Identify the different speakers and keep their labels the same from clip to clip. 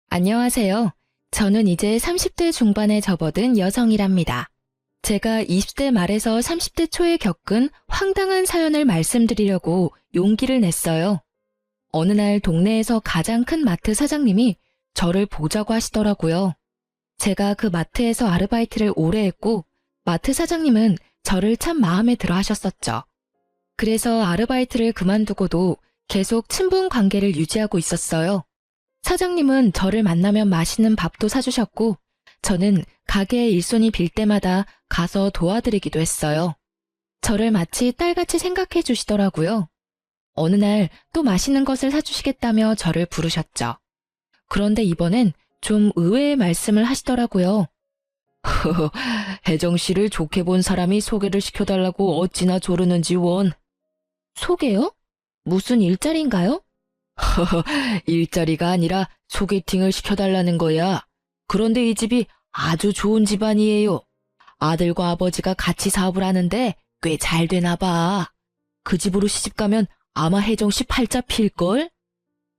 Speaker 1: 안녕하세요. 저는 이제 30대 중반에 접어든 여성이랍니다. 제가 20대 말에서 30대 초에 겪은 황당한 사연을 말씀드리려고 용기를 냈어요. 어느 날 동네에서 가장 큰 마트 사장님이 저를 보자고 하시더라고요. 제가 그 마트에서 아르바이트를 오래 했고 마트 사장님은 저를 참 마음에 들어 하셨었죠. 그래서 아르바이트를 그만두고도 계속 친분 관계를 유지하고 있었어요. 사장님은 저를 만나면 맛있는 밥도 사주셨고 저는 가게에 일손이 빌 때마다 가서 도와드리기도 했어요. 저를 마치 딸같이 생각해 주시더라고요. 어느 날 또 맛있는 것을 사주시겠다며 저를 부르셨죠. 그런데 이번엔 좀 의외의 말씀을 하시더라고요. 혜정 씨를 좋게 본 사람이 소개를 시켜달라고 어찌나 조르는지 원. 소개요? 무슨 일자리인가요? 일자리가 아니라 소개팅을 시켜달라는 거야. 그런데 이 집이 아주 좋은 집안이에요. 아들과 아버지가 같이 사업을 하는데 꽤 잘 되나 봐. 그 집으로 시집가면 아마 혜정 씨 팔자 필걸?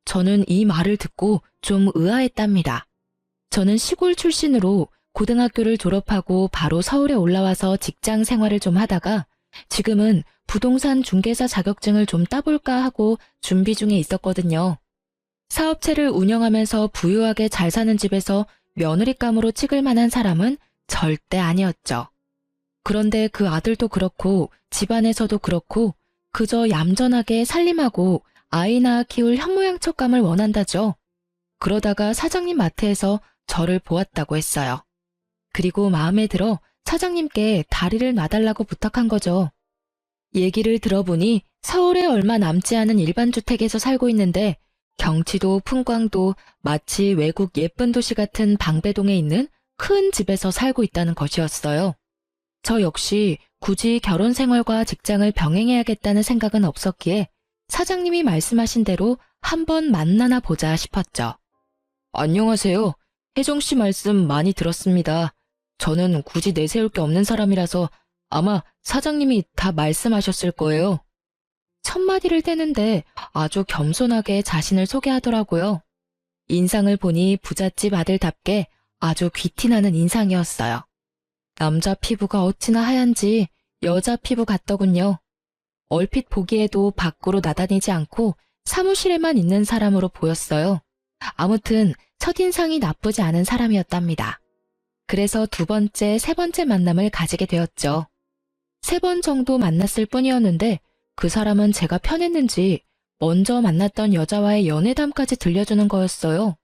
Speaker 1: 저는 이 말을 듣고 좀 의아했답니다. 저는 시골 출신으로 고등학교를 졸업하고 바로 서울에 올라와서 직장 생활을 좀 하다가 지금은 부동산 중개사 자격증을 좀 따볼까 하고 준비 중에 있었거든요. 사업체를 운영하면서 부유하게 잘 사는 집에서 며느리감으로 찍을 만한 사람은 절대 아니었죠. 그런데 그 아들도 그렇고 집안에서도 그렇고 그저 얌전하게 살림하고 아이 낳아 키울 현모양처감을 원한다죠. 그러다가 사장님 마트에서 저를 보았다고 했어요. 그리고 마음에 들어 사장님께 다리를 놔달라고 부탁한 거죠. 얘기를 들어보니 서울에 얼마 남지 않은 일반 주택에서 살고 있는데 경치도 풍광도 마치 외국 예쁜 도시 같은 방배동에 있는 큰 집에서 살고 있다는 것이었어요. 저 역시 굳이 결혼 생활과 직장을 병행해야겠다는 생각은 없었기에 사장님이 말씀하신 대로 한번 만나나 보자 싶었죠. 안녕하세요. 혜정 씨 말씀 많이 들었습니다. 저는 굳이 내세울 게 없는 사람이라서 아마 사장님이 다 말씀하셨을 거예요. 첫마디를 떼는데 아주 겸손하게 자신을 소개하더라고요. 인상을 보니 부잣집 아들답게 아주 귀티나는 인상이었어요. 남자 피부가 어찌나 하얀지 여자 피부 같더군요. 얼핏 보기에도 밖으로 나다니지 않고 사무실에만 있는 사람으로 보였어요. 아무튼 첫인상이 나쁘지 않은 사람이었답니다. 그래서 두 번째, 세 번째 만남을 가지게 되었죠. 3번 정도 만났을 뿐이었는데 그 사람은 제가 편했는지 먼저 만났던 여자와의 연애담까지 들려주는 거였어요.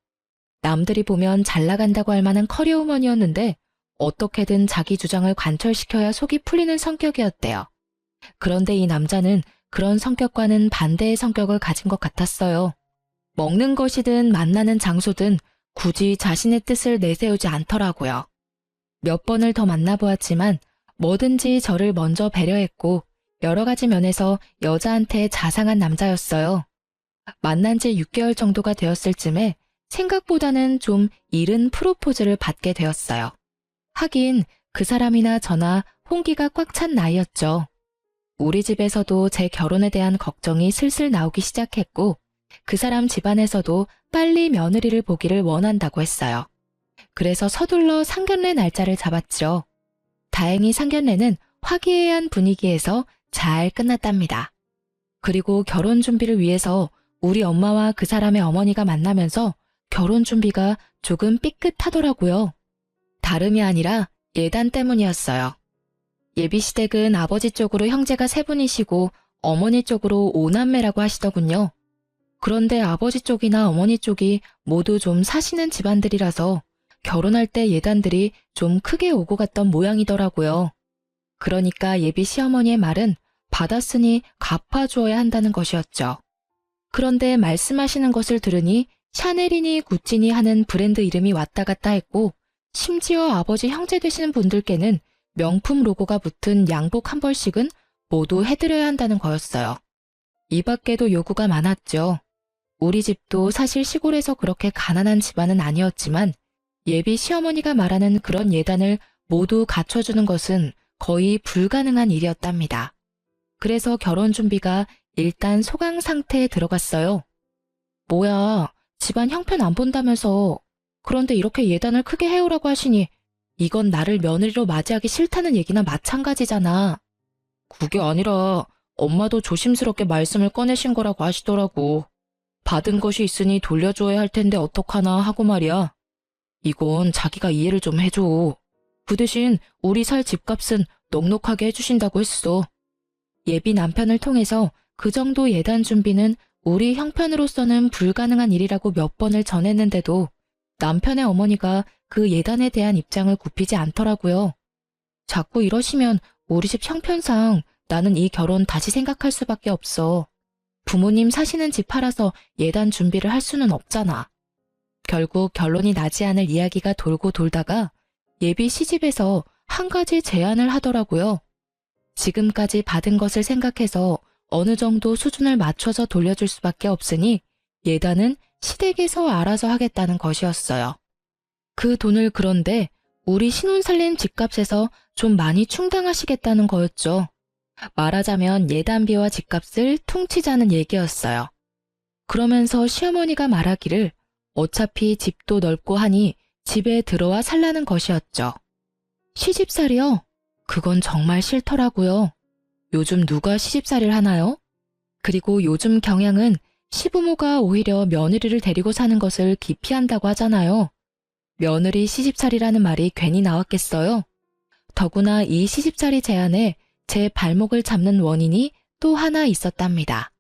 Speaker 1: 남들이 보면 잘 나간다고 할 만한 커리어우먼이었는데 어떻게든 자기 주장을 관철시켜야 속이 풀리는 성격이었대요. 그런데 이 남자는 그런 성격과는 반대의 성격을 가진 것 같았어요. 먹는 것이든 만나는 장소든 굳이 자신의 뜻을 내세우지 않더라고요. 몇 번을 더 만나보았지만 뭐든지 저를 먼저 배려했고 여러 가지 면에서 여자한테 자상한 남자였어요. 만난 지 6개월 정도가 되었을 쯤에 생각보다는 좀 이른 프로포즈를 받게 되었어요. 하긴 그 사람이나 저나 홍기가 꽉 찬 나이였죠. 우리 집에서도 제 결혼에 대한 걱정이 슬슬 나오기 시작했고 그 사람 집안에서도 빨리 며느리를 보기를 원한다고 했어요. 그래서 서둘러 상견례 날짜를 잡았죠. 다행히 상견례는 화기애애한 분위기에서 잘 끝났답니다. 그리고 결혼 준비를 위해서 우리 엄마와 그 사람의 어머니가 만나면서 결혼 준비가 조금 삐끗하더라고요. 다름이 아니라 예단 때문이었어요. 예비시댁은 아버지 쪽으로 형제가 3분이시고 어머니 쪽으로 5남매라고 하시더군요. 그런데 아버지 쪽이나 어머니 쪽이 모두 좀 사시는 집안들이라서 결혼할 때 예단들이 좀 크게 오고 갔던 모양이더라고요. 그러니까 예비 시어머니의 말은 받았으니 갚아주어야 한다는 것이었죠. 그런데 말씀하시는 것을 들으니 샤넬이니 구찌니 하는 브랜드 이름이 왔다 갔다 했고 심지어 아버지 형제 되시는 분들께는 명품 로고가 붙은 양복 한 벌씩은 모두 해드려야 한다는 거였어요. 이 밖에도 요구가 많았죠. 우리 집도 사실 시골에서 그렇게 가난한 집안은 아니었지만 예비 시어머니가 말하는 그런 예단을 모두 갖춰주는 것은 거의 불가능한 일이었답니다. 그래서 결혼 준비가 일단 소강 상태에 들어갔어요. 뭐야, 집안 형편 안 본다면서 그런데 이렇게 예단을 크게 해오라고 하시니 이건 나를 며느리로 맞이하기 싫다는 얘기나 마찬가지잖아. 그게 아니라 엄마도 조심스럽게 말씀을 꺼내신 거라고 하시더라고. 받은 것이 있으니 돌려줘야 할 텐데 어떡하나 하고 말이야. 이건 자기가 이해를 좀 해줘. 그 대신 우리 살 집값은 넉넉하게 해주신다고 했어. 예비 남편을 통해서 그 정도 예단 준비는 우리 형편으로서는 불가능한 일이라고 몇 번을 전했는데도 남편의 어머니가 그 예단에 대한 입장을 굽히지 않더라고요. 자꾸 이러시면 우리 집 형편상 나는 이 결혼 다시 생각할 수밖에 없어. 부모님 사시는 집 팔아서 예단 준비를 할 수는 없잖아. 결국 결론이 나지 않을 이야기가 돌고 돌다가 예비 시집에서 한 가지 제안을 하더라고요. 지금까지 받은 것을 생각해서 어느 정도 수준을 맞춰서 돌려줄 수밖에 없으니 예단은 시댁에서 알아서 하겠다는 것이었어요. 그 돈을 그런데 우리 신혼 살림 집값에서 좀 많이 충당하시겠다는 거였죠. 말하자면 예단비와 집값을 퉁치자는 얘기였어요. 그러면서 시어머니가 말하기를 어차피 집도 넓고 하니 집에 들어와 살라는 것이었죠. 시집살이요? 그건 정말 싫더라고요. 요즘 누가 시집살이를 하나요? 그리고 요즘 경향은 시부모가 오히려 며느리를 데리고 사는 것을 기피한다고 하잖아요. 며느리 시집살이라는 말이 괜히 나왔겠어요? 더구나 이 시집살이 제안에 제 발목을 잡는 원인이 또 하나 있었답니다.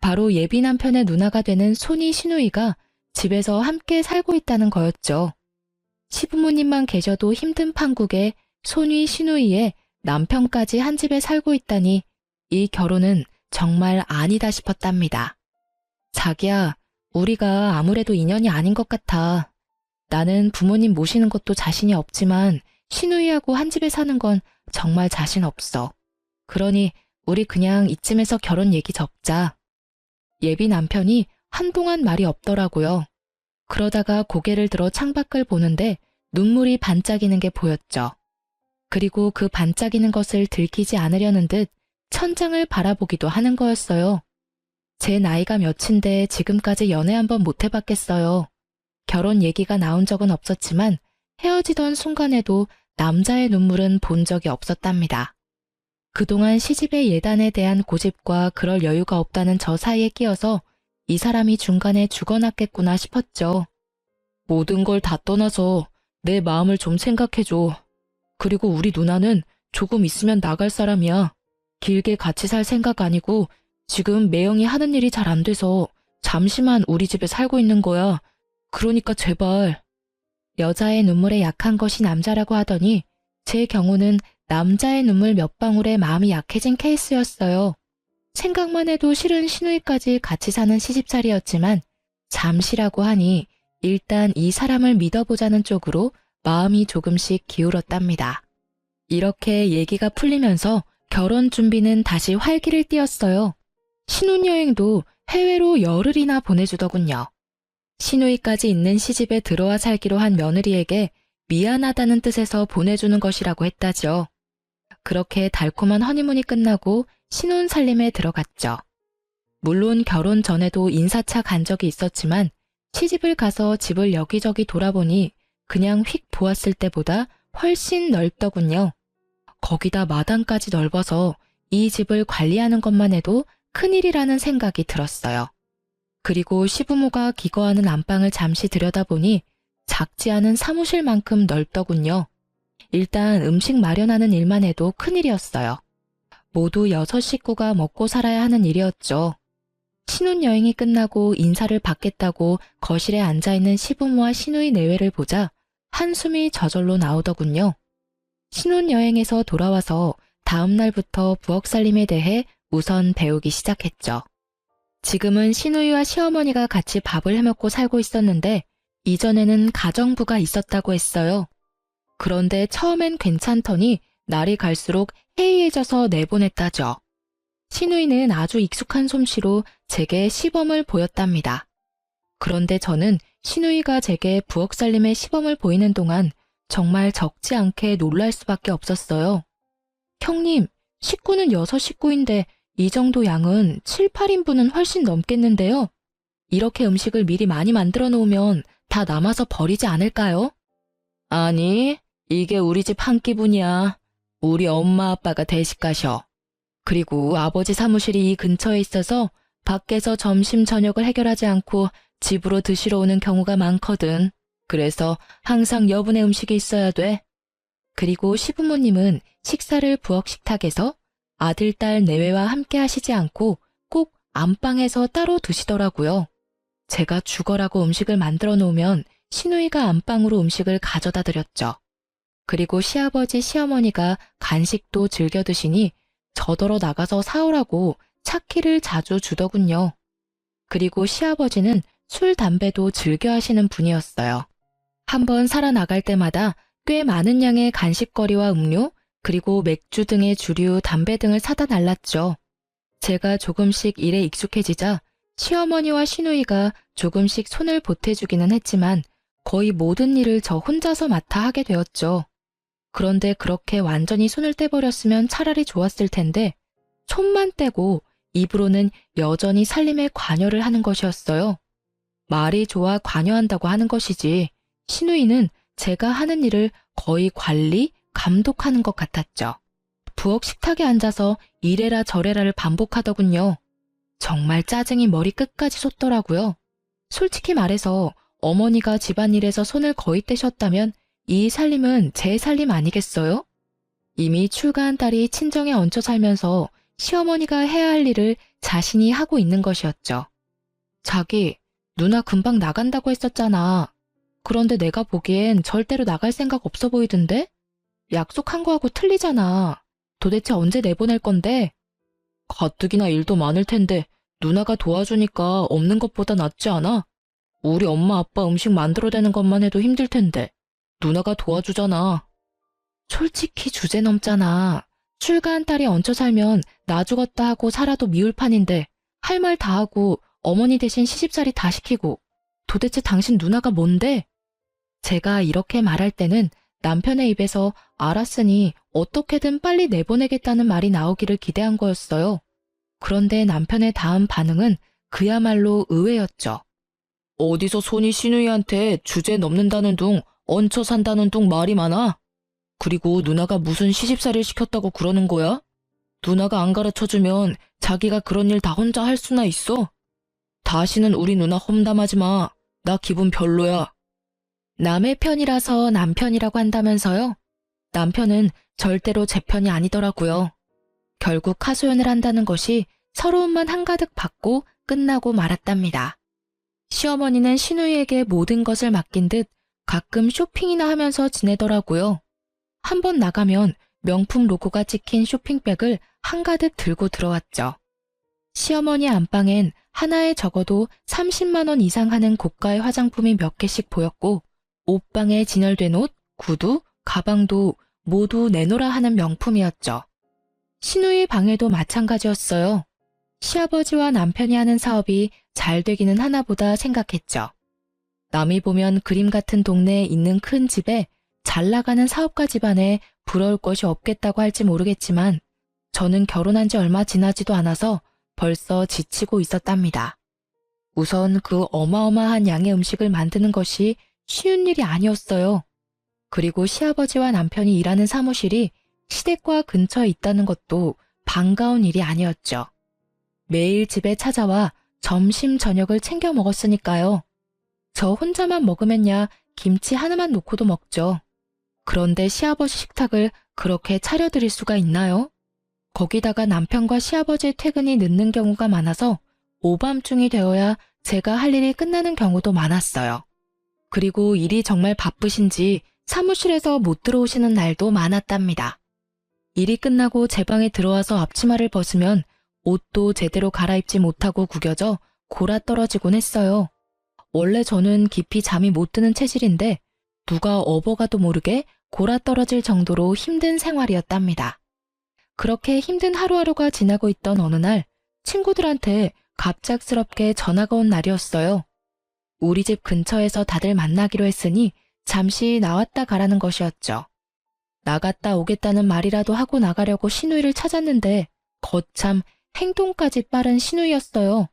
Speaker 1: 바로 예비 남편의 누나가 되는 손이 시누이가 집에서 함께 살고 있다는 거였죠. 시부모님만 계셔도 힘든 판국에 손위 시누이의 남편까지 한 집에 살고 있다니 이 결혼은 정말 아니다 싶었답니다. 자기야, 우리가 아무래도 인연이 아닌 것 같아. 나는 부모님 모시는 것도 자신이 없지만 시누이하고 한 집에 사는 건 정말 자신 없어. 그러니 우리 그냥 이쯤에서 결혼 얘기 접자. 예비 남편이 한동안 말이 없더라고요. 그러다가 고개를 들어 창밖을 보는데 눈물이 반짝이는 게 보였죠. 그리고 그 반짝이는 것을 들키지 않으려는 듯 천장을 바라보기도 하는 거였어요. 제 나이가 몇인데 지금까지 연애 한번 못 해봤겠어요. 결혼 얘기가 나온 적은 없었지만 헤어지던 순간에도 남자의 눈물은 본 적이 없었답니다. 그동안 시집의 예단에 대한 고집과 그럴 여유가 없다는 저 사이에 끼어서 이 사람이 중간에 죽어났겠구나 싶었죠. 모든 걸 다 떠나서 내 마음을 좀 생각해줘. 그리고 우리 누나는 조금 있으면 나갈 사람이야. 길게 같이 살 생각 아니고 지금 매형이 하는 일이 잘 안 돼서 잠시만 우리 집에 살고 있는 거야. 그러니까 제발. 여자의 눈물에 약한 것이 남자라고 하더니 제 경우는 남자의 눈물 몇 방울에 마음이 약해진 케이스였어요. 생각만 해도 싫은 시누이까지 같이 사는 시집살이였지만 잠시라고 하니 일단 이 사람을 믿어보자는 쪽으로 마음이 조금씩 기울었답니다. 이렇게 얘기가 풀리면서 결혼 준비는 다시 활기를 띠었어요. 신혼여행도 해외로 열흘이나 보내주더군요. 시누이까지 있는 시집에 들어와 살기로 한 며느리에게 미안하다는 뜻에서 보내주는 것이라고 했다죠. 그렇게 달콤한 허니문이 끝나고 신혼 살림에 들어갔죠. 물론 결혼 전에도 인사차 간 적이 있었지만 시집을 가서 집을 여기저기 돌아보니 그냥 휙 보았을 때보다 훨씬 넓더군요. 거기다 마당까지 넓어서 이 집을 관리하는 것만 해도 큰일이라는 생각이 들었어요. 그리고 시부모가 기거하는 안방을 잠시 들여다보니 작지 않은 사무실만큼 넓더군요. 일단 음식 마련하는 일만 해도 큰일이었어요. 모두 6식구가 먹고 살아야 하는 일이었죠. 신혼여행이 끝나고 인사를 받겠다고 거실에 앉아있는 시부모와 시누이 내외를 보자 한숨이 저절로 나오더군요. 신혼여행에서 돌아와서 다음 날부터 부엌살림에 대해 우선 배우기 시작했죠. 지금은 시누이와 시어머니가 같이 밥을 해먹고 살고 있었는데 이전에는 가정부가 있었다고 했어요. 그런데 처음엔 괜찮더니 날이 갈수록 해이해져서 내보냈다죠. 시누이는 아주 익숙한 솜씨로 제게 시범을 보였답니다. 그런데 저는 시누이가 제게 부엌살림의 시범을 보이는 동안 정말 적지 않게 놀랄 수밖에 없었어요. 형님, 식구는 6식구인데 이 정도 양은 7, 8인분은 훨씬 넘겠는데요. 이렇게 음식을 미리 많이 만들어 놓으면 다 남아서 버리지 않을까요? 아니, 이게 우리 집 한 끼분이야. 우리 엄마 아빠가 대식 가셔. 그리고 아버지 사무실이 이 근처에 있어서 밖에서 점심 저녁을 해결하지 않고 집으로 드시러 오는 경우가 많거든. 그래서 항상 여분의 음식이 있어야 돼. 그리고 시부모님은 식사를 부엌 식탁에서 아들, 딸 내외와 함께 하시지 않고 꼭 안방에서 따로 드시더라고요. 제가 죽어라고 음식을 만들어 놓으면 시누이가 안방으로 음식을 가져다 드렸죠. 그리고 시아버지, 시어머니가 간식도 즐겨 드시니 저더러 나가서 사오라고 차키를 자주 주더군요. 그리고 시아버지는 술, 담배도 즐겨 하시는 분이었어요. 한번 살아나갈 때마다 꽤 많은 양의 간식거리와 음료, 그리고 맥주 등의 주류, 담배 등을 사다 날랐죠. 제가 조금씩 일에 익숙해지자 시어머니와 시누이가 조금씩 손을 보태주기는 했지만 거의 모든 일을 저 혼자서 맡아 하게 되었죠. 그런데 그렇게 완전히 손을 떼버렸으면 차라리 좋았을 텐데 손만 떼고 입으로는 여전히 살림에 관여를 하는 것이었어요. 말이 좋아 관여한다고 하는 것이지 시누이는 제가 하는 일을 거의 관리, 감독하는 것 같았죠. 부엌 식탁에 앉아서 이래라 저래라를 반복하더군요. 정말 짜증이 머리 끝까지 솟더라고요. 솔직히 말해서 어머니가 집안일에서 손을 거의 떼셨다면 이 살림은 제 살림 아니겠어요? 이미 출가한 딸이 친정에 얹혀 살면서 시어머니가 해야 할 일을 자신이 하고 있는 것이었죠. 자기, 누나 금방 나간다고 했었잖아. 그런데 내가 보기엔 절대로 나갈 생각 없어 보이던데? 약속한 거하고 틀리잖아. 도대체 언제 내보낼 건데? 가뜩이나 일도 많을 텐데 누나가 도와주니까 없는 것보다 낫지 않아? 우리 엄마 아빠 음식 만들어대는 것만 해도 힘들 텐데 누나가 도와주잖아. 솔직히 주제 넘잖아. 출가한 딸이 얹혀 살면 나 죽었다 하고 살아도 미울 판인데 할 말 다 하고 어머니 대신 시집살이 다 시키고 도대체 당신 누나가 뭔데? 제가 이렇게 말할 때는 남편의 입에서 알았으니 어떻게든 빨리 내보내겠다는 말이 나오기를 기대한 거였어요. 그런데 남편의 다음 반응은 그야말로 의외였죠. 어디서 손이 시누이한테 주제 넘는다는 둥, 얹혀 산다는 둥 말이 많아? 그리고 누나가 무슨 시집살이를 시켰다고 그러는 거야? 누나가 안 가르쳐주면 자기가 그런 일 다 혼자 할 수나 있어? 다시는 우리 누나 험담하지 마. 나 기분 별로야. 남의 편이라서 남편이라고 한다면서요? 남편은 절대로 제 편이 아니더라고요. 결국 하소연을 한다는 것이 서러움만 한가득 받고 끝나고 말았답니다. 시어머니는 시누이에게 모든 것을 맡긴 듯 가끔 쇼핑이나 하면서 지내더라고요. 한번 나가면 명품 로고가 찍힌 쇼핑백을 한가득 들고 들어왔죠. 시어머니 안방엔 하나에 적어도 30만 원 이상 하는 고가의 화장품이 몇 개씩 보였고 옷방에 진열된 옷, 구두, 가방도 모두 내놓으라 하는 명품이었죠. 시누이 방에도 마찬가지였어요. 시아버지와 남편이 하는 사업이 잘 되기는 하나보다 생각했죠. 남이 보면 그림 같은 동네에 있는 큰 집에 잘 나가는 사업가 집안에 부러울 것이 없겠다고 할지 모르겠지만 저는 결혼한 지 얼마 지나지도 않아서 벌써 지치고 있었답니다. 우선 그 어마어마한 양의 음식을 만드는 것이 쉬운 일이 아니었어요. 그리고 시아버지와 남편이 일하는 사무실이 시댁과 근처에 있다는 것도 반가운 일이 아니었죠. 매일 집에 찾아와 점심, 저녁을 챙겨 먹었으니까요. 저 혼자만 먹으면야 김치 하나만 놓고도 먹죠. 그런데 시아버지 식탁을 그렇게 차려드릴 수가 있나요? 거기다가 남편과 시아버지의 퇴근이 늦는 경우가 많아서 오밤중이 되어야 제가 할 일이 끝나는 경우도 많았어요. 그리고 일이 정말 바쁘신지 사무실에서 못 들어오시는 날도 많았답니다. 일이 끝나고 제 방에 들어와서 앞치마를 벗으면 옷도 제대로 갈아입지 못하고 구겨져 골아 떨어지곤 했어요. 원래 저는 깊이 잠이 못 드는 체질인데 누가 업어가도 모르게 골아 떨어질 정도로 힘든 생활이었답니다. 그렇게 힘든 하루하루가 지나고 있던 어느 날 친구들한테 갑작스럽게 전화가 온 날이었어요. 우리 집 근처에서 다들 만나기로 했으니 잠시 나왔다 가라는 것이었죠. 나갔다 오겠다는 말이라도 하고 나가려고 시누이를 찾았는데 거참 행동까지 빠른 시누이였어요.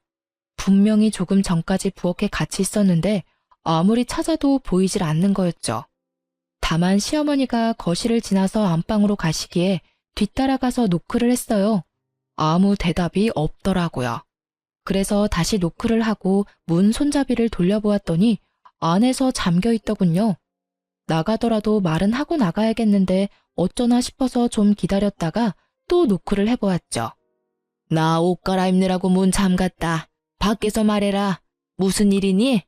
Speaker 1: 분명히 조금 전까지 부엌에 같이 있었는데 아무리 찾아도 보이질 않는 거였죠. 다만 시어머니가 거실을 지나서 안방으로 가시기에 뒤따라가서 노크를 했어요. 아무 대답이 없더라고요. 그래서 다시 노크를 하고 문 손잡이를 돌려보았더니 안에서 잠겨 있더군요. 나가더라도 말은 하고 나가야겠는데 어쩌나 싶어서 좀 기다렸다가 또 노크를 해보았죠. 나 옷 갈아입느라고 문 잠갔다. 밖에서 말해라. 무슨 일이니?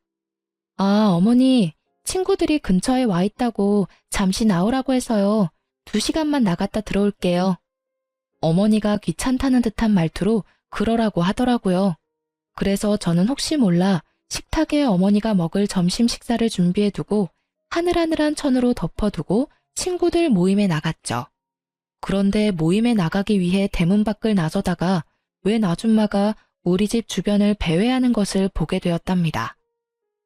Speaker 1: 아, 어머니, 친구들이 근처에 와 있다고 잠시 나오라고 해서요. 2시간만 나갔다 들어올게요. 어머니가 귀찮다는 듯한 말투로 그러라고 하더라고요. 그래서 저는 혹시 몰라 식탁에 어머니가 먹을 점심 식사를 준비해두고 하늘하늘한 천으로 덮어두고 친구들 모임에 나갔죠. 그런데 모임에 나가기 위해 대문 밖을 나서다가 웬 아줌마가 우리 집 주변을 배회하는 것을 보게 되었답니다.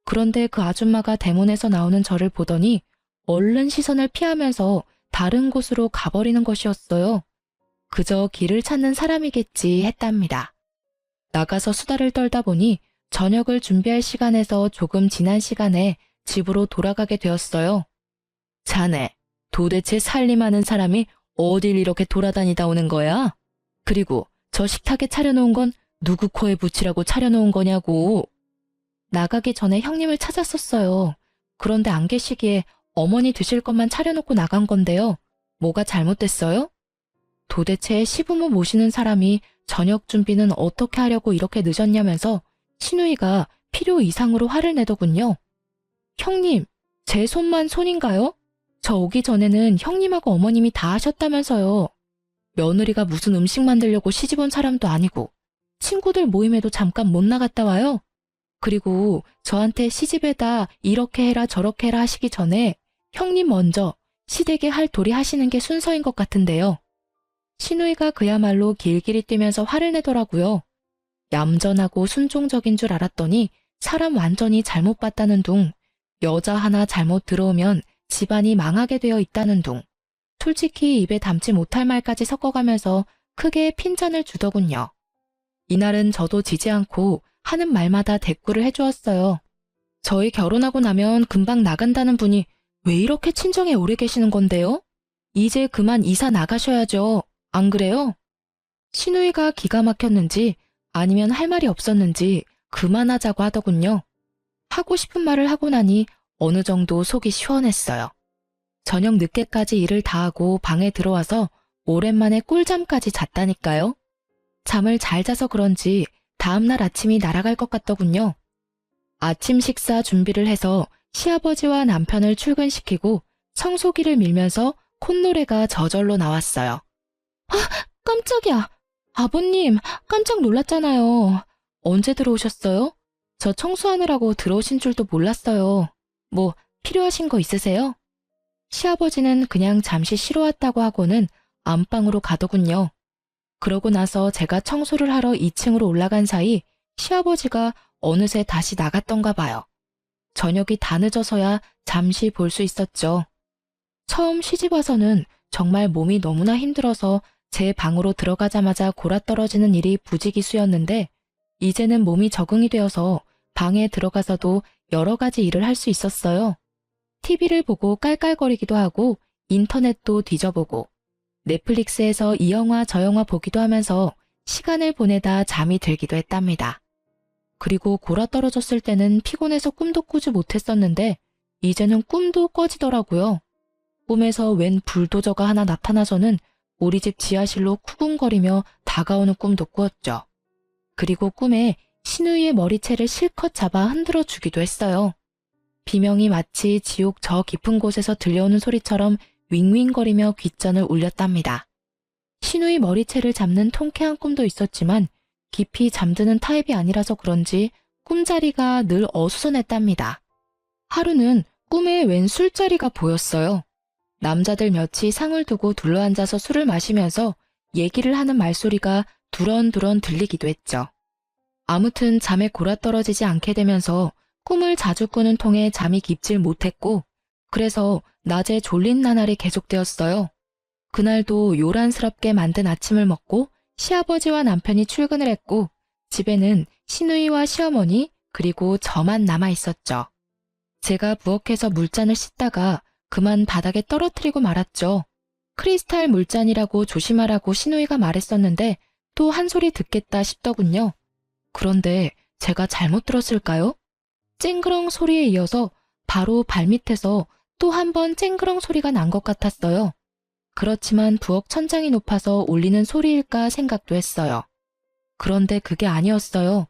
Speaker 1: 그런데 그 아줌마가 대문에서 나오는 저를 보더니 얼른 시선을 피하면서 다른 곳으로 가버리는 것이었어요. 그저 길을 찾는 사람이겠지 했답니다. 나가서 수다를 떨다 보니 저녁을 준비할 시간에서 조금 지난 시간에 집으로 돌아가게 되었어요. 자네, 도대체 살림하는 사람이 어딜 이렇게 돌아다니다 오는 거야? 그리고 저 식탁에 차려놓은 건 누구 코에 붙이라고 차려놓은 거냐고. 나가기 전에 형님을 찾았었어요. 그런데 안 계시기에 어머니 드실 것만 차려놓고 나간 건데요. 뭐가 잘못됐어요? 도대체 시부모 모시는 사람이 저녁 준비는 어떻게 하려고 이렇게 늦었냐면서 시누이가 필요 이상으로 화를 내더군요. 형님, 제 손만 손인가요? 저 오기 전에는 형님하고 어머님이 다 하셨다면서요. 며느리가 무슨 음식 만들려고 시집 온 사람도 아니고 친구들 모임에도 잠깐 못 나갔다 와요. 그리고 저한테 시집에다 이렇게 해라 저렇게 해라 하시기 전에 형님 먼저 시댁에 할 도리 하시는 게 순서인 것 같은데요. 시누이가 그야말로 길길이 뛰면서 화를 내더라고요. 얌전하고 순종적인 줄 알았더니 사람 완전히 잘못 봤다는 둥, 여자 하나 잘못 들어오면 집안이 망하게 되어 있다는 둥, 솔직히 입에 담지 못할 말까지 섞어가면서 크게 핀잔을 주더군요. 이날은 저도 지지 않고 하는 말마다 대꾸를 해주었어요. 저희 결혼하고 나면 금방 나간다는 분이 왜 이렇게 친정에 오래 계시는 건데요? 이제 그만 이사 나가셔야죠. 안 그래요? 시누이가 기가 막혔는지 아니면 할 말이 없었는지 그만하자고 하더군요. 하고 싶은 말을 하고 나니 어느 정도 속이 시원했어요. 저녁 늦게까지 일을 다 하고 방에 들어와서 오랜만에 꿀잠까지 잤다니까요. 잠을 잘 자서 그런지 다음날 아침이 날아갈 것 같더군요. 아침 식사 준비를 해서 시아버지와 남편을 출근시키고 청소기를 밀면서 콧노래가 저절로 나왔어요. 아, 깜짝이야. 아버님, 깜짝 놀랐잖아요. 언제 들어오셨어요? 저 청소하느라고 들어오신 줄도 몰랐어요. 뭐 필요하신 거 있으세요? 시아버지는 그냥 잠시 쉬러 왔다고 하고는 안방으로 가더군요. 그러고 나서 제가 청소를 하러 2층으로 올라간 사이 시아버지가 어느새 다시 나갔던가 봐요. 저녁이 다 늦어서야 잠시 볼 수 있었죠. 처음 시집 와서는 정말 몸이 너무나 힘들어서 제 방으로 들어가자마자 골아떨어지는 일이 부지기수였는데 이제는 몸이 적응이 되어서 방에 들어가서도 여러 가지 일을 할 수 있었어요. TV를 보고 깔깔거리기도 하고 인터넷도 뒤져보고 넷플릭스에서 이 영화 저 영화 보기도 하면서 시간을 보내다 잠이 들기도 했답니다. 그리고 골아떨어졌을 때는 피곤해서 꿈도 꾸지 못했었는데 이제는 꿈도 꿔지더라고요. 꿈에서 웬 불도저가 하나 나타나서는 우리 집 지하실로 쿠궁거리며 다가오는 꿈도 꾸었죠. 그리고 꿈에 시누이의 머리채를 실컷 잡아 흔들어 주기도 했어요. 비명이 마치 지옥 저 깊은 곳에서 들려오는 소리처럼 윙윙거리며 귓전을 울렸답니다. 시누이 머리채를 잡는 통쾌한 꿈도 있었지만 깊이 잠드는 타입이 아니라서 그런지 꿈자리가 늘 어수선했답니다. 하루는 꿈에 웬 술자리가 보였어요. 남자들 몇이 상을 두고 둘러앉아서 술을 마시면서 얘기를 하는 말소리가 두런두런 들리기도 했죠. 아무튼 잠에 골아떨어지지 않게 되면서 꿈을 자주 꾸는 통에 잠이 깊질 못했고 그래서 낮에 졸린 나날이 계속되었어요. 그날도 요란스럽게 만든 아침을 먹고 시아버지와 남편이 출근을 했고 집에는 시누이와 시어머니 그리고 저만 남아 있었죠. 제가 부엌에서 물잔을 씻다가 그만 바닥에 떨어뜨리고 말았죠. 크리스탈 물잔이라고 조심하라고 시누이가 말했었는데 또 한 소리 듣겠다 싶더군요. 그런데 제가 잘못 들었을까요? 쨍그렁 소리에 이어서 바로 발밑에서 또 한 번 쨍그렁 소리가 난 것 같았어요. 그렇지만 부엌 천장이 높아서 울리는 소리일까 생각도 했어요. 그런데 그게 아니었어요.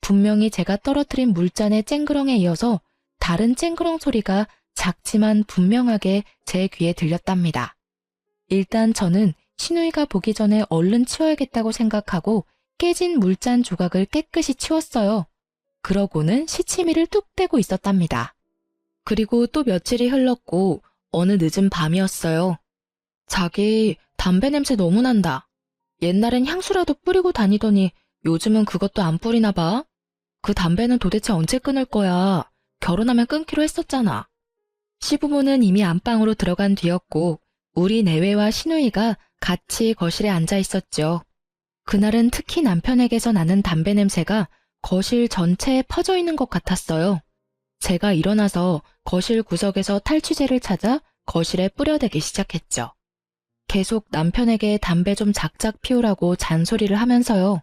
Speaker 1: 분명히 제가 떨어뜨린 물잔의 쨍그렁에 이어서 다른 쨍그렁 소리가 작지만 분명하게 제 귀에 들렸답니다. 일단 저는 시누이가 보기 전에 얼른 치워야겠다고 생각하고 깨진 물잔 조각을 깨끗이 치웠어요. 그러고는 시치미를 뚝 떼고 있었답니다. 그리고 또 며칠이 흘렀고 어느 늦은 밤이었어요. 자기 담배 냄새 너무 난다. 옛날엔 향수라도 뿌리고 다니더니 요즘은 그것도 안 뿌리나 봐. 그 담배는 도대체 언제 끊을 거야? 결혼하면 끊기로 했었잖아. 시부모는 이미 안방으로 들어간 뒤였고 우리 내외와 시누이가 같이 거실에 앉아 있었죠. 그날은 특히 남편에게서 나는 담배 냄새가 거실 전체에 퍼져 있는 것 같았어요. 제가 일어나서 거실 구석에서 탈취제를 찾아 거실에 뿌려대기 시작했죠. 계속 남편에게 담배 좀 작작 피우라고 잔소리를 하면서요.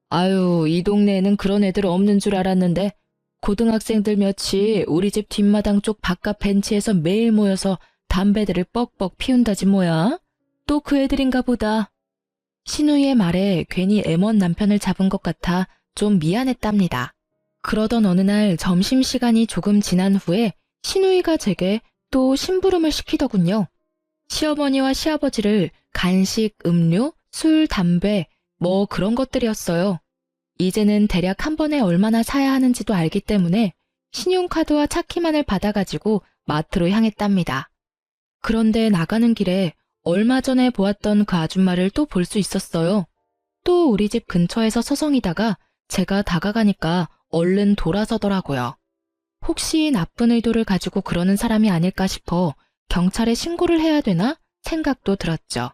Speaker 1: 아유, 이 동네에는 그런 애들 없는 줄 알았는데 고등학생들 몇이 우리 집 뒷마당 쪽 바깥 벤치에서 매일 모여서 담배들을 뻑뻑 피운다지 뭐야? 또 그 애들인가 보다. 시누이의 말에 괜히 애먼 남편을 잡은 것 같아 좀 미안했답니다. 그러던 어느 날 점심시간이 조금 지난 후에 시누이가 제게 또 심부름을 시키더군요. 시어머니와 시아버지를 간식, 음료, 술, 담배 뭐 그런 것들이었어요. 이제는 대략 한 번에 얼마나 사야 하는지도 알기 때문에 신용카드와 차키만을 받아가지고 마트로 향했답니다. 그런데 나가는 길에 얼마 전에 보았던 그 아줌마를 또 볼 수 있었어요. 또 우리 집 근처에서 서성이다가 제가 다가가니까 얼른 돌아서더라고요. 혹시 나쁜 의도를 가지고 그러는 사람이 아닐까 싶어 경찰에 신고를 해야 되나 생각도 들었죠.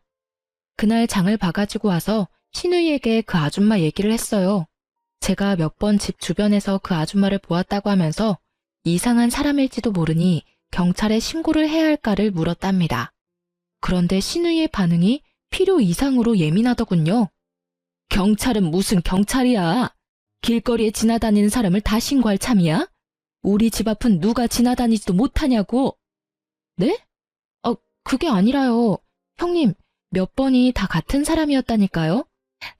Speaker 1: 그날 장을 봐가지고 와서 시누이에게 그 아줌마 얘기를 했어요. 제가 몇 번 집 주변에서 그 아줌마를 보았다고 하면서 이상한 사람일지도 모르니 경찰에 신고를 해야 할까를 물었답니다. 그런데 시누이의 반응이 필요 이상으로 예민하더군요. 경찰은 무슨 경찰이야? 길거리에 지나다니는 사람을 다 신고할 참이야? 우리 집 앞은 누가 지나다니지도 못하냐고. 네? 그게 아니라요. 형님, 몇 번이 다 같은 사람이었다니까요.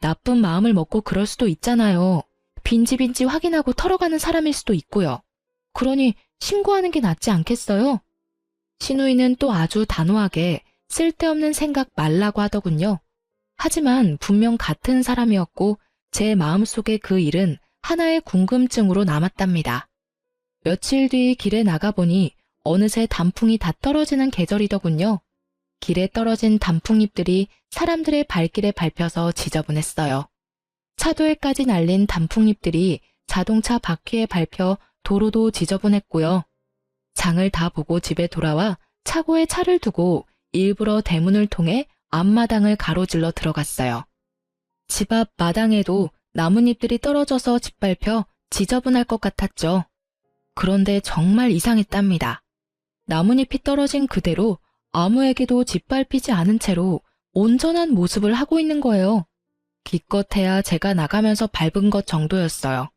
Speaker 1: 나쁜 마음을 먹고 그럴 수도 있잖아요. 빈집인지 확인하고 털어가는 사람일 수도 있고요. 그러니 신고하는 게 낫지 않겠어요? 시누이는 또 아주 단호하게 쓸데없는 생각 말라고 하더군요. 하지만 분명 같은 사람이었고 제 마음속에 그 일은 하나의 궁금증으로 남았답니다. 며칠 뒤 길에 나가보니 어느새 단풍이 다 떨어지는 계절이더군요. 길에 떨어진 단풍잎들이 사람들의 발길에 밟혀서 지저분했어요. 차도에까지 날린 단풍잎들이 자동차 바퀴에 밟혀 도로도 지저분했고요. 장을 다 보고 집에 돌아와 차고에 차를 두고 일부러 대문을 통해 앞마당을 가로질러 들어갔어요. 집 앞 마당에도 나뭇잎들이 떨어져서 짓밟혀 지저분할 것 같았죠. 그런데 정말 이상했답니다. 나뭇잎이 떨어진 그대로 아무에게도 짓밟히지 않은 채로 온전한 모습을 하고 있는 거예요. 기껏해야 제가 나가면서 밟은 것 정도였어요.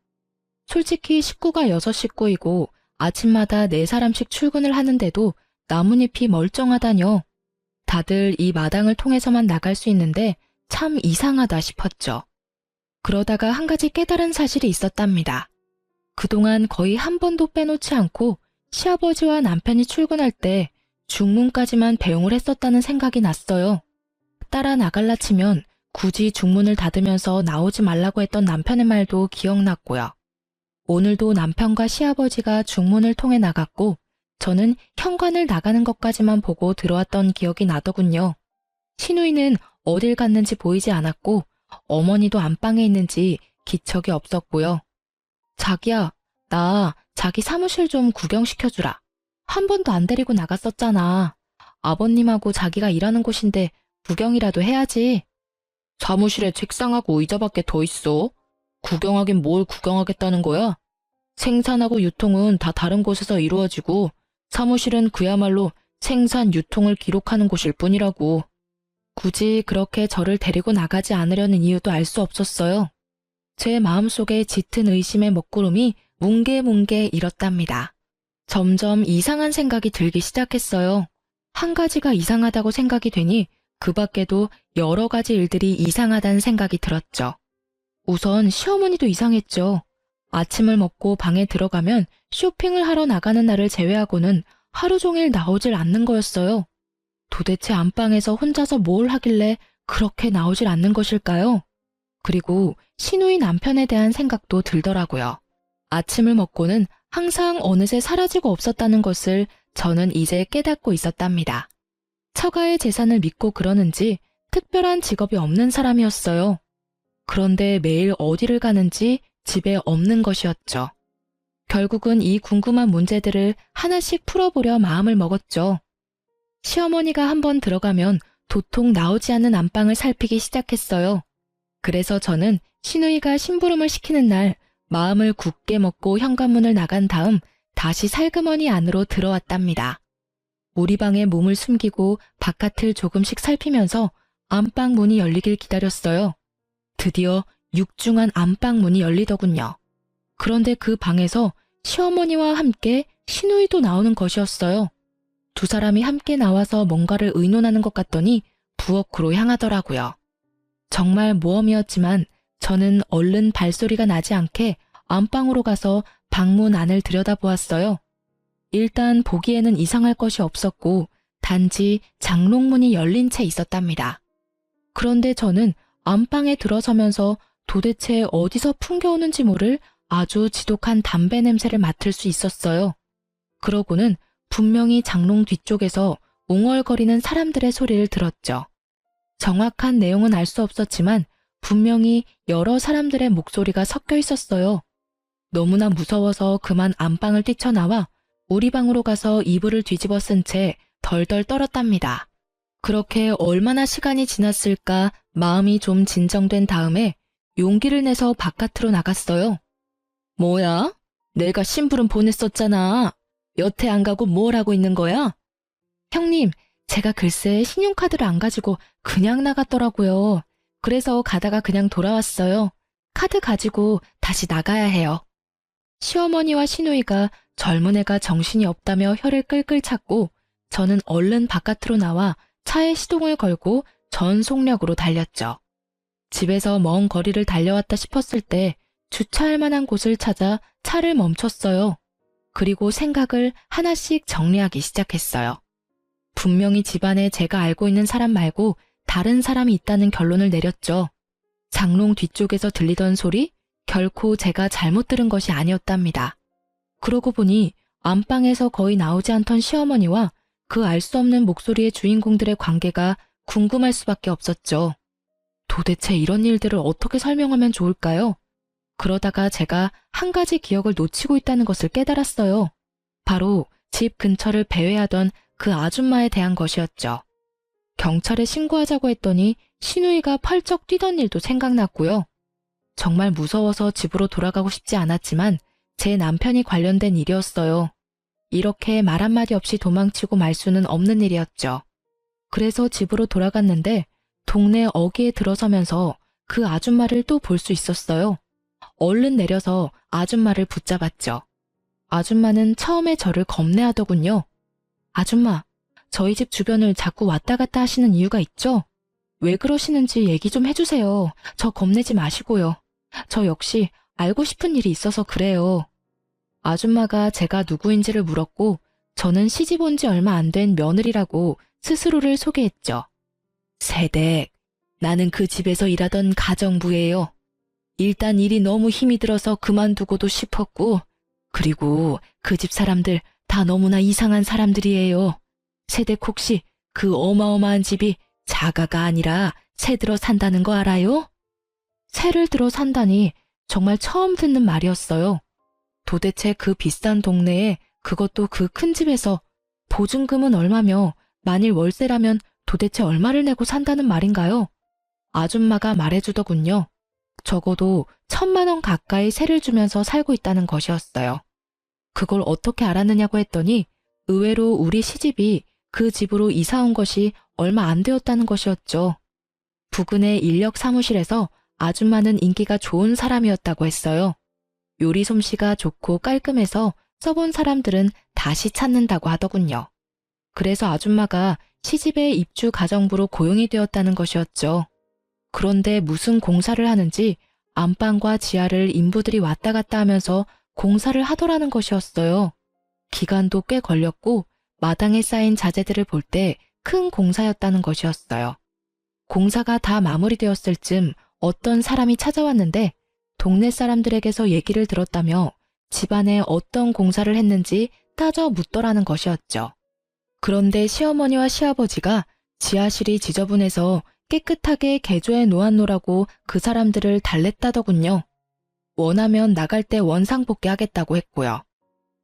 Speaker 1: 솔직히 식구가 6식구이고 아침마다 4사람씩 출근을 하는데도 나뭇잎이 멀쩡하다뇨. 다들 이 마당을 통해서만 나갈 수 있는데 참 이상하다 싶었죠. 그러다가 한 가지 깨달은 사실이 있었답니다. 그동안 거의 한 번도 빼놓지 않고 시아버지와 남편이 출근할 때 중문까지만 배웅을 했었다는 생각이 났어요. 따라 나갈라 치면 굳이 중문을 닫으면서 나오지 말라고 했던 남편의 말도 기억났고요. 오늘도 남편과 시아버지가 중문을 통해 나갔고 저는 현관을 나가는 것까지만 보고 들어왔던 기억이 나더군요. 시누이는 어딜 갔는지 보이지 않았고 어머니도 안방에 있는지 기척이 없었고요. 자기야, 나 자기 사무실 좀 구경시켜주라. 한 번도 안 데리고 나갔었잖아. 아버님하고 자기가 일하는 곳인데 구경이라도 해야지. 사무실에 책상하고 의자밖에 더 있어. 구경하긴 뭘 구경하겠다는 거야? 생산하고 유통은 다 다른 곳에서 이루어지고 사무실은 그야말로 생산, 유통을 기록하는 곳일 뿐이라고. 굳이 그렇게 저를 데리고 나가지 않으려는 이유도 알 수 없었어요. 제 마음속에 짙은 의심의 먹구름이 뭉게뭉게 일었답니다. 점점 이상한 생각이 들기 시작했어요. 한 가지가 이상하다고 생각이 되니 그 밖에도 여러 가지 일들이 이상하다는 생각이 들었죠. 우선 시어머니도 이상했죠. 아침을 먹고 방에 들어가면 쇼핑을 하러 나가는 날을 제외하고는 하루 종일 나오질 않는 거였어요. 도대체 안방에서 혼자서 뭘 하길래 그렇게 나오질 않는 것일까요? 그리고 시누이 남편에 대한 생각도 들더라고요. 아침을 먹고는 항상 어느새 사라지고 없었다는 것을 저는 이제 깨닫고 있었답니다. 처가의 재산을 믿고 그러는지 특별한 직업이 없는 사람이었어요. 그런데 매일 어디를 가는지 집에 없는 것이었죠. 결국은 이 궁금한 문제들을 하나씩 풀어보려 마음을 먹었죠. 시어머니가 한번 들어가면 도통 나오지 않는 안방을 살피기 시작했어요. 그래서 저는 시누이가 심부름을 시키는 날 마음을 굳게 먹고 현관문을 나간 다음 다시 살그머니 안으로 들어왔답니다. 우리 방에 몸을 숨기고 바깥을 조금씩 살피면서 안방 문이 열리길 기다렸어요. 드디어 육중한 안방 문이 열리더군요. 그런데 그 방에서 시어머니와 함께 시누이도 나오는 것이었어요. 두 사람이 함께 나와서 뭔가를 의논하는 것 같더니 부엌으로 향하더라고요. 정말 모험이었지만 저는 얼른 발소리가 나지 않게 안방으로 가서 방문 안을 들여다보았어요. 일단 보기에는 이상할 것이 없었고 단지 장롱문이 열린 채 있었답니다. 그런데 저는 안방에 들어서면서 도대체 어디서 풍겨오는지 모를 아주 지독한 담배 냄새를 맡을 수 있었어요. 그러고는 분명히 장롱 뒤쪽에서 웅얼거리는 사람들의 소리를 들었죠. 정확한 내용은 알 수 없었지만 분명히 여러 사람들의 목소리가 섞여 있었어요. 너무나 무서워서 그만 안방을 뛰쳐나와 우리 방으로 가서 이불을 뒤집어 쓴 채 덜덜 떨었답니다. 그렇게 얼마나 시간이 지났을까 마음이 좀 진정된 다음에 용기를 내서 바깥으로 나갔어요. 뭐야? 내가 심부름 보냈었잖아. 여태 안 가고 뭘 하고 있는 거야? 형님, 제가 글쎄 신용카드를 안 가지고 그냥 나갔더라고요. 그래서 가다가 그냥 돌아왔어요. 카드 가지고 다시 나가야 해요. 시어머니와 시누이가 젊은 애가 정신이 없다며 혀를 끌끌 찼고 저는 얼른 바깥으로 나와 차에 시동을 걸고 전 속력으로 달렸죠. 집에서 먼 거리를 달려왔다 싶었을 때 주차할 만한 곳을 찾아 차를 멈췄어요. 그리고 생각을 하나씩 정리하기 시작했어요. 분명히 집안에 제가 알고 있는 사람 말고 다른 사람이 있다는 결론을 내렸죠. 장롱 뒤쪽에서 들리던 소리? 결코 제가 잘못 들은 것이 아니었답니다. 그러고 보니 안방에서 거의 나오지 않던 시어머니와 그 알 수 없는 목소리의 주인공들의 관계가 궁금할 수밖에 없었죠. 도대체 이런 일들을 어떻게 설명하면 좋을까요? 그러다가 제가 한 가지 기억을 놓치고 있다는 것을 깨달았어요. 바로 집 근처를 배회하던 그 아줌마에 대한 것이었죠. 경찰에 신고하자고 했더니 시누이가 펄쩍 뛰던 일도 생각났고요. 정말 무서워서 집으로 돌아가고 싶지 않았지만 제 남편이 관련된 일이었어요. 이렇게 말 한마디 없이 도망치고 말 수는 없는 일이었죠. 그래서 집으로 돌아갔는데 동네 어귀에 들어서면서 그 아줌마를 또 볼 수 있었어요. 얼른 내려서 아줌마를 붙잡았죠. 아줌마는 처음에 저를 겁내하더군요. 아줌마, 저희 집 주변을 자꾸 왔다 갔다 하시는 이유가 있죠? 왜 그러시는지 얘기 좀 해주세요. 저 겁내지 마시고요. 저 역시 알고 싶은 일이 있어서 그래요. 아줌마가 제가 누구인지를 물었고 저는 시집 온 지 얼마 안 된 며느리라고 스스로를 소개했죠. 세댁, 나는 그 집에서 일하던 가정부예요. 일단 일이 너무 힘이 들어서 그만두고도 싶었고 그리고 그 집 사람들 다 너무나 이상한 사람들이에요. 세댁 혹시 그 어마어마한 집이 자가가 아니라 새 들어 산다는 거 알아요? 새를 들어 산다니 정말 처음 듣는 말이었어요. 도대체 그 비싼 동네에 그것도 그 큰 집에서 보증금은 얼마며 만일 월세라면 도대체 얼마를 내고 산다는 말인가요? 아줌마가 말해주더군요. 적어도 1,000만 원 가까이 세를 주면서 살고 있다는 것이었어요. 그걸 어떻게 알았느냐고 했더니 의외로 우리 시집이 그 집으로 이사 온 것이 얼마 안 되었다는 것이었죠. 부근의 인력 사무실에서 아줌마는 인기가 좋은 사람이었다고 했어요. 요리 솜씨가 좋고 깔끔해서 써본 사람들은 다시 찾는다고 하더군요. 그래서 아줌마가 시집의 입주 가정부로 고용이 되었다는 것이었죠. 그런데 무슨 공사를 하는지 안방과 지하를 인부들이 왔다 갔다 하면서 공사를 하더라는 것이었어요. 기간도 꽤 걸렸고 마당에 쌓인 자재들을 볼 때 큰 공사였다는 것이었어요. 공사가 다 마무리되었을 즈음 어떤 사람이 찾아왔는데 동네 사람들에게서 얘기를 들었다며 집안에 어떤 공사를 했는지 따져 묻더라는 것이었죠. 그런데 시어머니와 시아버지가 지하실이 지저분해서 깨끗하게 개조해 놓았노라고 그 사람들을 달랬다더군요. 원하면 나갈 때 원상복귀 하겠다고 했고요.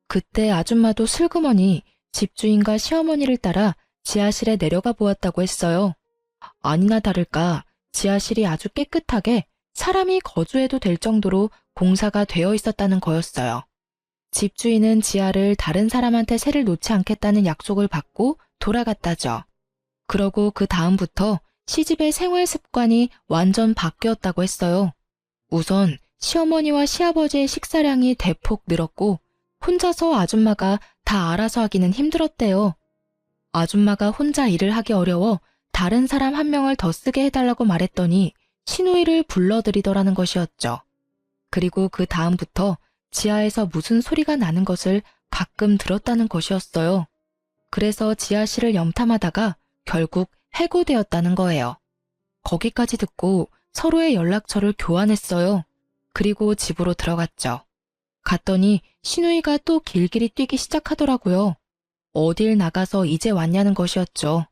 Speaker 1: 그때 아줌마도 슬그머니 집주인과 시어머니를 따라 지하실에 내려가 보았다고 했어요. 아니나 다를까 지하실이 아주 깨끗하게 사람이 거주해도 될 정도로 공사가 되어 있었다는 거였어요. 집주인은 지하를 다른 사람한테 세를 놓지 않겠다는 약속을 받고 돌아갔다죠. 그러고 그 다음부터 시집의 생활 습관이 완전 바뀌었다고 했어요. 우선 시어머니와 시아버지의 식사량이 대폭 늘었고 혼자서 아줌마가 다 알아서 하기는 힘들었대요. 아줌마가 혼자 일을 하기 어려워 다른 사람 한 명을 더 쓰게 해달라고 말했더니 시누이를 불러들이더라는 것이었죠. 그리고 그 다음부터 지하에서 무슨 소리가 나는 것을 가끔 들었다는 것이었어요. 그래서 지하실을 염탐하다가 결국 해고되었다는 거예요. 거기까지 듣고 서로의 연락처를 교환했어요. 그리고 집으로 들어갔죠. 갔더니 시누이가 또 길길이 뛰기 시작하더라고요. 어딜 나가서 이제 왔냐는 것이었죠.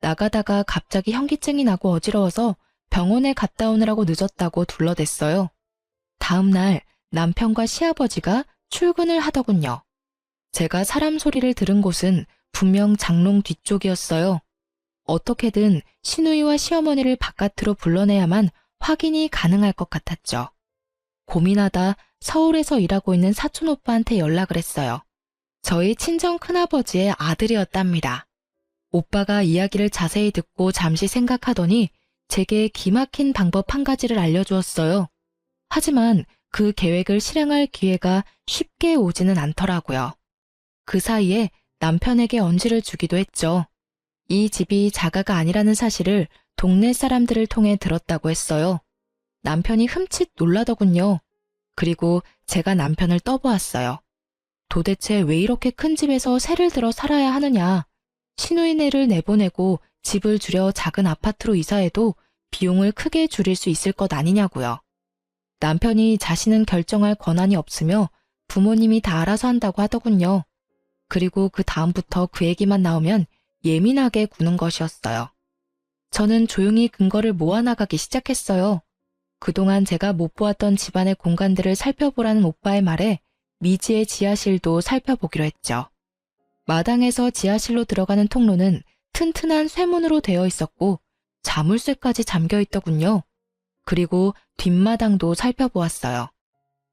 Speaker 1: 나가다가 갑자기 현기증이 나고 어지러워서 병원에 갔다 오느라고 늦었다고 둘러댔어요. 다음 날 남편과 시아버지가 출근을 하더군요. 제가 사람 소리를 들은 곳은 분명 장롱 뒤쪽이었어요. 어떻게든 시누이와 시어머니를 바깥으로 불러내야만 확인이 가능할 것 같았죠. 고민하다 서울에서 일하고 있는 사촌 오빠한테 연락을 했어요. 저희 친정 큰아버지의 아들이었답니다. 오빠가 이야기를 자세히 듣고 잠시 생각하더니 제게 기막힌 방법 한 가지를 알려주었어요. 하지만 그 계획을 실행할 기회가 쉽게 오지는 않더라고요. 그 사이에 남편에게 언지를 주기도 했죠. 이 집이 자가가 아니라는 사실을 동네 사람들을 통해 들었다고 했어요. 남편이 흠칫 놀라더군요. 그리고 제가 남편을 떠보았어요. 도대체 왜 이렇게 큰 집에서 새를 들어 살아야 하느냐. 시누이네를 내보내고 집을 줄여 작은 아파트로 이사해도 비용을 크게 줄일 수 있을 것 아니냐고요. 남편이 자신은 결정할 권한이 없으며 부모님이 다 알아서 한다고 하더군요. 그리고 그 다음부터 그 얘기만 나오면 예민하게 구는 것이었어요. 저는 조용히 근거를 모아나가기 시작했어요. 그동안 제가 못 보았던 집안의 공간들을 살펴보라는 오빠의 말에 미지의 지하실도 살펴보기로 했죠. 마당에서 지하실로 들어가는 통로는 튼튼한 쇠문으로 되어 있었고 자물쇠까지 잠겨 있더군요. 그리고 뒷마당도 살펴보았어요.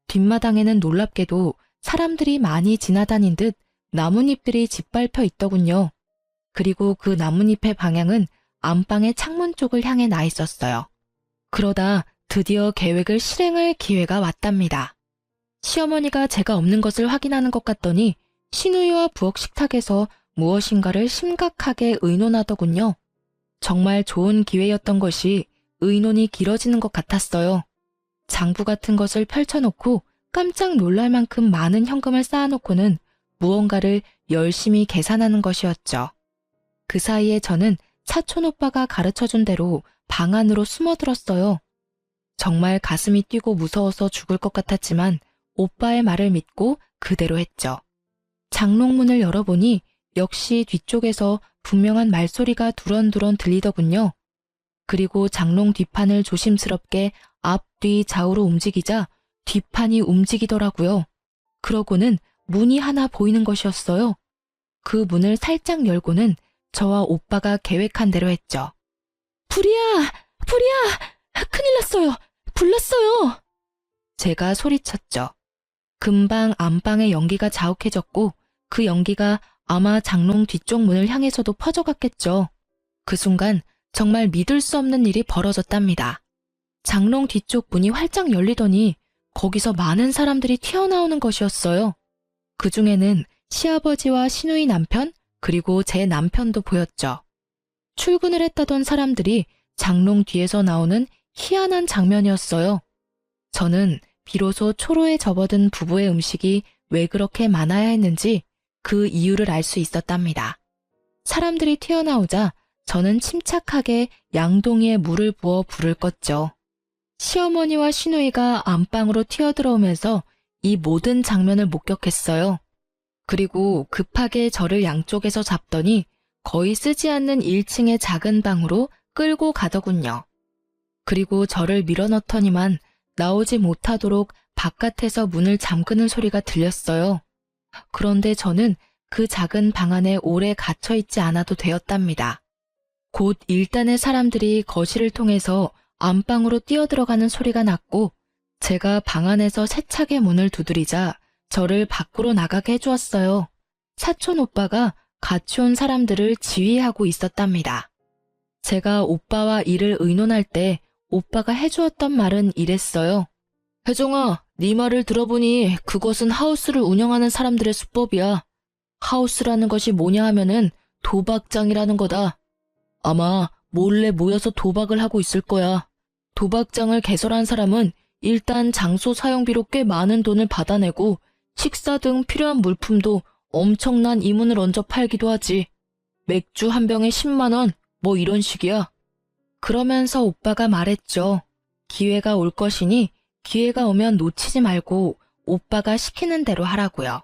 Speaker 1: 뒷마당에는 놀랍게도 사람들이 많이 지나다닌 듯 나뭇잎들이 짓밟혀 있더군요. 그리고 그 나뭇잎의 방향은 안방의 창문 쪽을 향해 나 있었어요. 그러다 드디어 계획을 실행할 기회가 왔답니다. 시어머니가 제가 없는 것을 확인하는 것 같더니 시누이와 부엌 식탁에서 무엇인가를 심각하게 의논하더군요. 정말 좋은 기회였던 것이 의논이 길어지는 것 같았어요. 장부 같은 것을 펼쳐놓고 깜짝 놀랄 만큼 많은 현금을 쌓아놓고는 무언가를 열심히 계산하는 것이었죠. 그 사이에 저는 사촌 오빠가 가르쳐준 대로 방 안으로 숨어들었어요. 정말 가슴이 뛰고 무서워서 죽을 것 같았지만 오빠의 말을 믿고 그대로 했죠. 장롱문을 열어보니 역시 뒤쪽에서 분명한 말소리가 두런두런 들리더군요. 그리고 장롱 뒷판을 조심스럽게 앞, 뒤, 좌우로 움직이자 뒷판이 움직이더라고요. 그러고는 문이 하나 보이는 것이었어요. 그 문을 살짝 열고는 저와 오빠가 계획한 대로 했죠. 불이야! 불이야! 큰일 났어요! 불났어요! 제가 소리쳤죠. 금방 안방의 연기가 자욱해졌고 그 연기가 아마 장롱 뒤쪽 문을 향해서도 퍼져갔겠죠. 그 순간 정말 믿을 수 없는 일이 벌어졌답니다. 장롱 뒤쪽 문이 활짝 열리더니 거기서 많은 사람들이 튀어나오는 것이었어요. 그 중에는 시아버지와 시누이 남편 그리고 제 남편도 보였죠. 출근을 했다던 사람들이 장롱 뒤에서 나오는 희한한 장면이었어요. 저는 비로소 초로에 접어든 부부의 음식이 왜 그렇게 많아야 했는지 그 이유를 알 수 있었답니다. 사람들이 튀어나오자 저는 침착하게 양동이에 물을 부어 불을 껐죠. 시어머니와 시누이가 안방으로 튀어들어오면서 이 모든 장면을 목격했어요. 그리고 급하게 저를 양쪽에서 잡더니 거의 쓰지 않는 1층의 작은 방으로 끌고 가더군요. 그리고 저를 밀어넣더니만 나오지 못하도록 바깥에서 문을 잠그는 소리가 들렸어요. 그런데 저는 그 작은 방 안에 오래 갇혀있지 않아도 되었답니다. 곧 일단의 사람들이 거실을 통해서 안방으로 뛰어들어가는 소리가 났고 제가 방 안에서 세차게 문을 두드리자 저를 밖으로 나가게 해주었어요. 사촌 오빠가 같이 온 사람들을 지휘하고 있었답니다. 제가 오빠와 일을 의논할 때 오빠가 해주었던 말은 이랬어요. 혜정아, 네 말을 들어보니 그것은 하우스를 운영하는 사람들의 수법이야. 하우스라는 것이 뭐냐 하면은 도박장이라는 거다. 아마 몰래 모여서 도박을 하고 있을 거야. 도박장을 개설한 사람은 일단 장소 사용비로 꽤 많은 돈을 받아내고 식사 등 필요한 물품도 엄청난 이문을 얹어 팔기도 하지. 맥주 한 병에 10만 원, 뭐 이런 식이야. 그러면서 오빠가 말했죠. 기회가 올 것이니 기회가 오면 놓치지 말고 오빠가 시키는 대로 하라고요.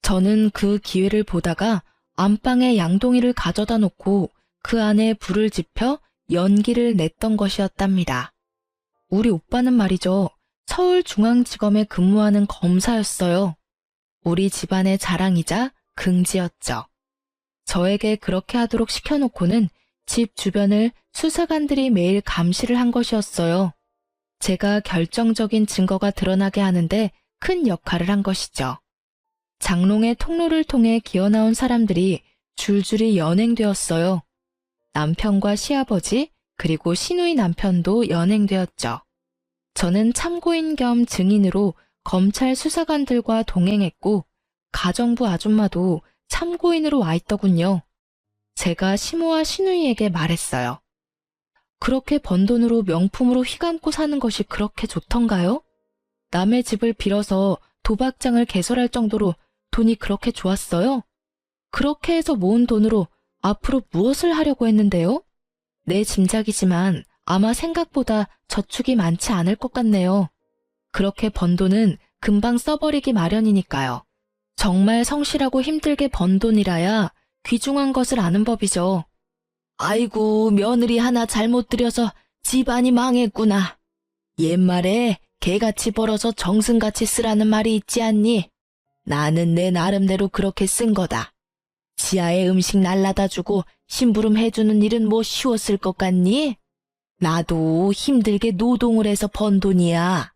Speaker 1: 저는 그 기회를 보다가 안방에 양동이를 가져다 놓고 그 안에 불을 지펴 연기를 냈던 것이었답니다. 우리 오빠는 말이죠. 서울중앙지검에 근무하는 검사였어요. 우리 집안의 자랑이자 긍지였죠. 저에게 그렇게 하도록 시켜놓고는 집 주변을 수사관들이 매일 감시를 한 것이었어요. 제가 결정적인 증거가 드러나게 하는데 큰 역할을 한 것이죠. 장롱의 통로를 통해 기어나온 사람들이 줄줄이 연행되었어요. 남편과 시아버지 그리고 시누이 남편도 연행되었죠. 저는 참고인 겸 증인으로 검찰 수사관들과 동행했고 가정부 아줌마도 참고인으로 와 있더군요. 제가 시모와 시누이에게 말했어요. 그렇게 번 돈으로 명품으로 휘감고 사는 것이 그렇게 좋던가요? 남의 집을 빌어서 도박장을 개설할 정도로 돈이 그렇게 좋았어요? 그렇게 해서 모은 돈으로 앞으로 무엇을 하려고 했는데요? 내 짐작이지만 아마 생각보다 저축이 많지 않을 것 같네요. 그렇게 번 돈은 금방 써버리기 마련이니까요. 정말 성실하고 힘들게 번 돈이라야 귀중한 것을 아는 법이죠. 아이고, 며느리 하나 잘못 들여서 집안이 망했구나. 옛말에 개같이 벌어서 정승같이 쓰라는 말이 있지 않니? 나는 내 나름대로 그렇게 쓴 거다. 지하에 음식 날라다 주고 심부름 해주는 일은 뭐 쉬웠을 것 같니? 나도 힘들게 노동을 해서 번 돈이야.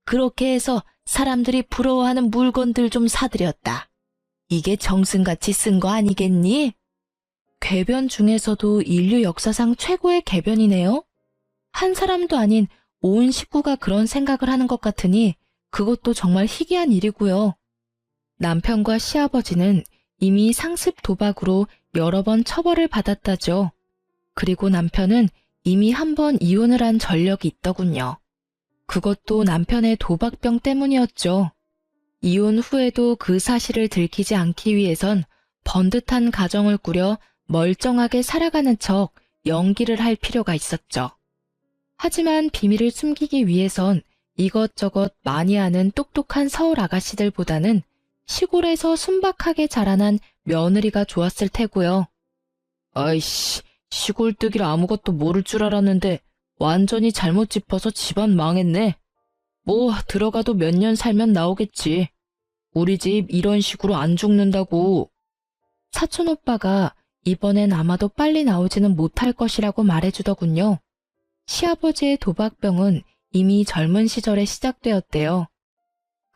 Speaker 1: 그렇게 해서 사람들이 부러워하는 물건들 좀 사들였다. 이게 정승같이 쓴 거 아니겠니? 궤변 중에서도 인류 역사상 최고의 궤변이네요. 한 사람도 아닌 온 식구가 그런 생각을 하는 것 같으니 그것도 정말 희귀한 일이고요. 남편과 시아버지는 이미 상습 도박으로 여러 번 처벌을 받았다죠. 그리고 남편은 이미 한 번 이혼을 한 전력이 있더군요. 그것도 남편의 도박병 때문이었죠. 이혼 후에도 그 사실을 들키지 않기 위해선 번듯한 가정을 꾸려 멀쩡하게 살아가는 척 연기를 할 필요가 있었죠. 하지만 비밀을 숨기기 위해선 이것저것 많이 아는 똑똑한 서울 아가씨들보다는 시골에서 순박하게 자라난 며느리가 좋았을 테고요. 아이씨, 시골뜨기를 아무것도 모를 줄 알았는데 완전히 잘못 짚어서 집안 망했네. 뭐 들어가도 몇 년 살면 나오겠지. 우리 집 이런 식으로 안 죽는다고. 사촌 오빠가 이번엔 아마도 빨리 나오지는 못할 것이라고 말해주더군요. 시아버지의 도박병은 이미 젊은 시절에 시작되었대요.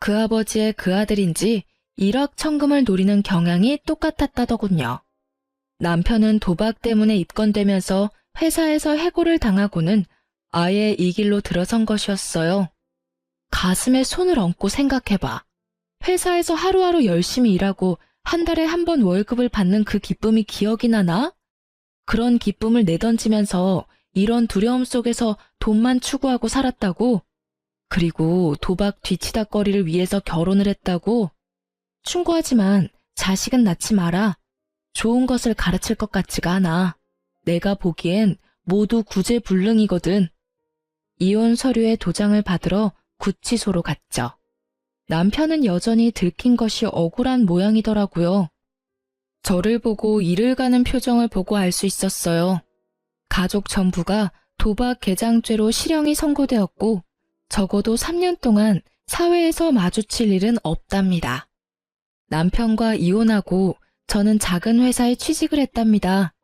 Speaker 1: 그 아버지의 그 아들인지 일확천금을 노리는 경향이 똑같았다더군요. 남편은 도박 때문에 입건되면서 회사에서 해고를 당하고는 아예 이 길로 들어선 것이었어요. 가슴에 손을 얹고 생각해봐. 회사에서 하루하루 열심히 일하고 한 달에 한 번 월급을 받는 그 기쁨이 기억이 나나? 그런 기쁨을 내던지면서 이런 두려움 속에서 돈만 추구하고 살았다고? 그리고 도박 뒤치다꺼리를 위해서 결혼을 했다고? 충고하지만 자식은 낳지 마라. 좋은 것을 가르칠 것 같지가 않아. 내가 보기엔 모두 구제불능이거든. 이혼 서류의 도장을 받으러 구치소로 갔죠. 남편은 여전히 들킨 것이 억울한 모양이더라고요. 저를 보고 이를 가는 표정을 보고 알 수 있었어요. 가족 전부가 도박 개장죄로 실형이 선고되었고 적어도 3년 동안 사회에서 마주칠 일은 없답니다. 남편과 이혼하고 저는 작은 회사에 취직을 했답니다.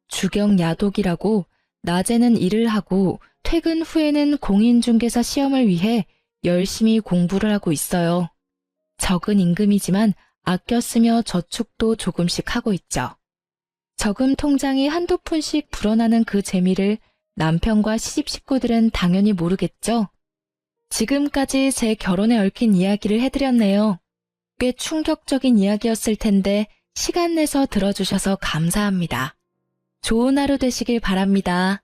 Speaker 1: 주경 야독이라고 낮에는 일을 하고 퇴근 후에는 공인중개사 시험을 위해 열심히 공부를 하고 있어요. 적은 임금이지만 아껴 쓰며 저축도 조금씩 하고 있죠. 저금 통장이 한두 푼씩 불어나는 그 재미를 남편과 시집 식구들은 당연히 모르겠죠. 지금까지 제 결혼에 얽힌 이야기를 해드렸네요. 꽤 충격적인 이야기였을 텐데 시간 내서 들어주셔서 감사합니다. 좋은 하루 되시길 바랍니다.